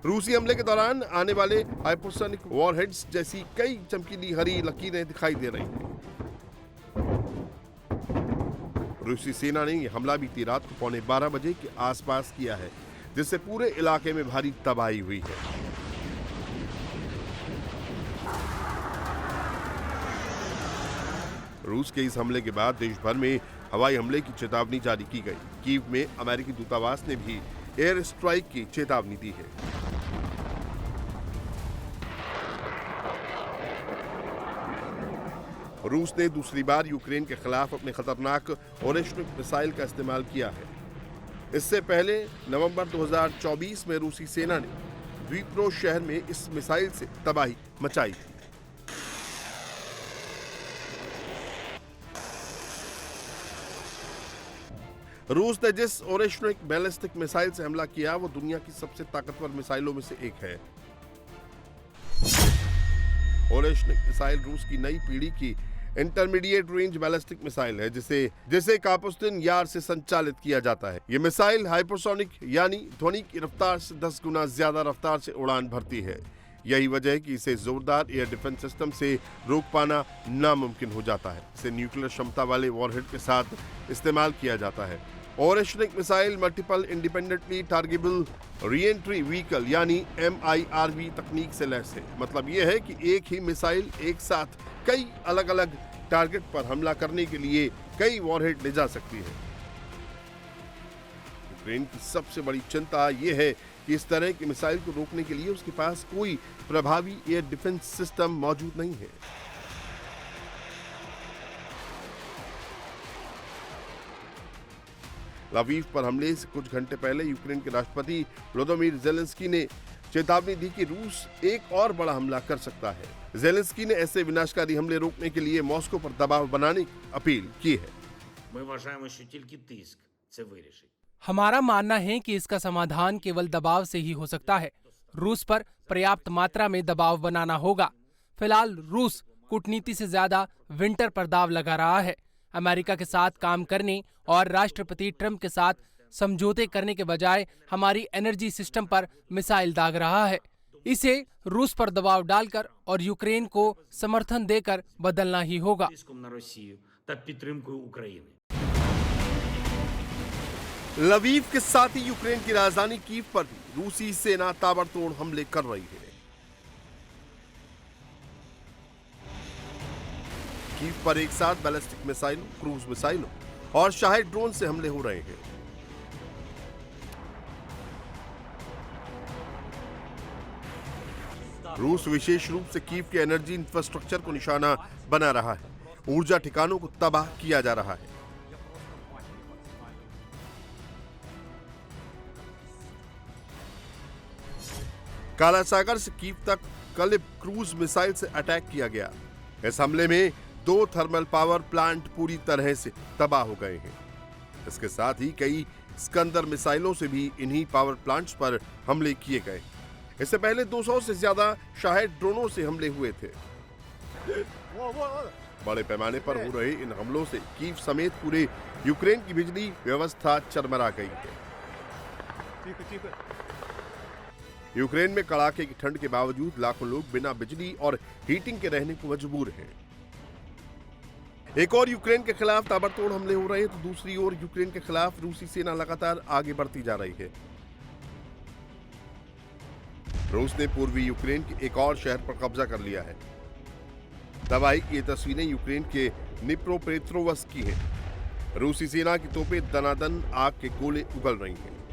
रूसी हमले के दौरान आने वाले हाइपरसोनिक वॉरहेड्स जैसी कई चमकीली हरी लकीरें दिखाई दे रही हैं। रूसी सेना ने यह हमला बीती रात को 11:15 बजे के आसपास किया है, जिससे पूरे इलाके में भारी तबाही हुई है। रूस के इस हमले के बाद देश भर में हवाई हमले की चेतावनी जारी की गई। कीव में अमेरिकी दूतावास ने भी एयर स्ट्राइक की चेतावनी दी है। रूस ने दूसरी बार यूक्रेन के खिलाफ अपने खतरनाक ओरेशनिक मिसाइल का इस्तेमाल किया है। इससे पहले नवंबर 2024 में रूसी सेना ने द्नीप्रो शहर में इस मिसाइल से तबाही मचाई थी। रूस ने जिस ओरेशनिक बैलिस्टिक मिसाइल से हमला किया वो दुनिया की सबसे ताकतवर मिसाइलों में से एक है। ओरेशनिक मिसाइल रूस की नई पीढ़ी की इंटरमीडिएट रेंज बैलिस्टिक मिसाइल है, जिसे कापुस्टिन यार से संचालित किया जाता है। यह मिसाइल हाइपरसोनिक यानी ध्वनि की रफ्तार से 10 गुना ज्यादा रफ्तार से उड़ान भरती है। यही वजह है कि इसे जोरदार एयर डिफेंस सिस्टम से रोक पाना नामुमकिन हो जाता है। इसे न्यूक्लियर क्षमता वाले वॉरहेड के साथ इस्तेमाल किया जाता है। Oreshnik missile multiple independently targetable reentry vehicle यानी MIRV तकनीक से लैस है। मतलब यह है कि एक ही मिसाइल एक साथ कई अलग अलग टारगेट पर हमला करने के लिए कई वॉरहेड ले जा सकती है। यूक्रेन की सबसे बड़ी चिंता यह है कि इस तरह की मिसाइल को रोकने के लिए उसके पास कोई प्रभावी एयर डिफेंस सिस्टम मौजूद नहीं है। लवीव पर हमले से कुछ घंटे पहले यूक्रेन के राष्ट्रपति व्लादिमीर ज़ेलेंस्की ने चेतावनी दी कि रूस एक और बड़ा हमला कर सकता है। ज़ेलेंस्की ने ऐसे विनाशकारी हमले रोकने के लिए मॉस्को पर दबाव बनाने की अपील की है। हमारा मानना है कि इसका समाधान केवल दबाव से ही हो सकता है। रूस पर पर्याप्त मात्रा में दबाव बनाना होगा। फिलहाल रूस कूटनीति से ज्यादा विंटर पर दाव लगा रहा है। अमेरिका के साथ काम करने और राष्ट्रपति ट्रंप के साथ समझौते करने के बजाय हमारी एनर्जी सिस्टम पर मिसाइल दाग रहा है। इसे रूस पर दबाव डालकर और यूक्रेन को समर्थन देकर बदलना ही होगा। लवीव के साथ ही यूक्रेन की राजधानी कीव पर भी रूसी सेना ताबड़तोड़ हमले कर रही है। कीव पर एक साथ बैलिस्टिक मिसाइलों, क्रूज मिसाइलों और शाहेद ड्रोन से हमले हो रहे हैं। रूस विशेष रूप से कीव के एनर्जी इंफ्रास्ट्रक्चर को निशाना बना रहा है। ऊर्जा ठिकानों को तबाह किया जा रहा है। काला सागर से कीव तक कलिब क्रूज मिसाइल से अटैक किया गया। इस हमले में 2 थर्मल पावर प्लांट पूरी तरह से तबाह हो गए हैं। इसके साथ ही कई स्कंदर मिसाइलों से भी इन्हीं पावर प्लांट्स पर हमले किए गए। इससे पहले 200 से ज्यादा शाहेद ड्रोनों से हमले हुए थे। बड़े पैमाने पर हो रहे इन हमलों से कीव समेत पूरे यूक्रेन की बिजली व्यवस्था चरमरा गई है। यूक्रेन में कड़ाके की ठंड के बावजूद लाखों लोग बिना बिजली और हीटिंग के रहने को मजबूर हैं। एक और यूक्रेन के खिलाफ ताबड़तोड़ हमले हो रहे हैं तो दूसरी ओर यूक्रेन के खिलाफ रूसी सेना लगातार आगे बढ़ती जा रही है। रूस ने पूर्वी यूक्रेन के एक और शहर पर कब्जा कर लिया है। तबाही की ये तस्वीरें यूक्रेन के निप्रोपेट्रोवस्क की हैं। रूसी सेना की तोपें दनादन आग के गोले उगल रही हैं।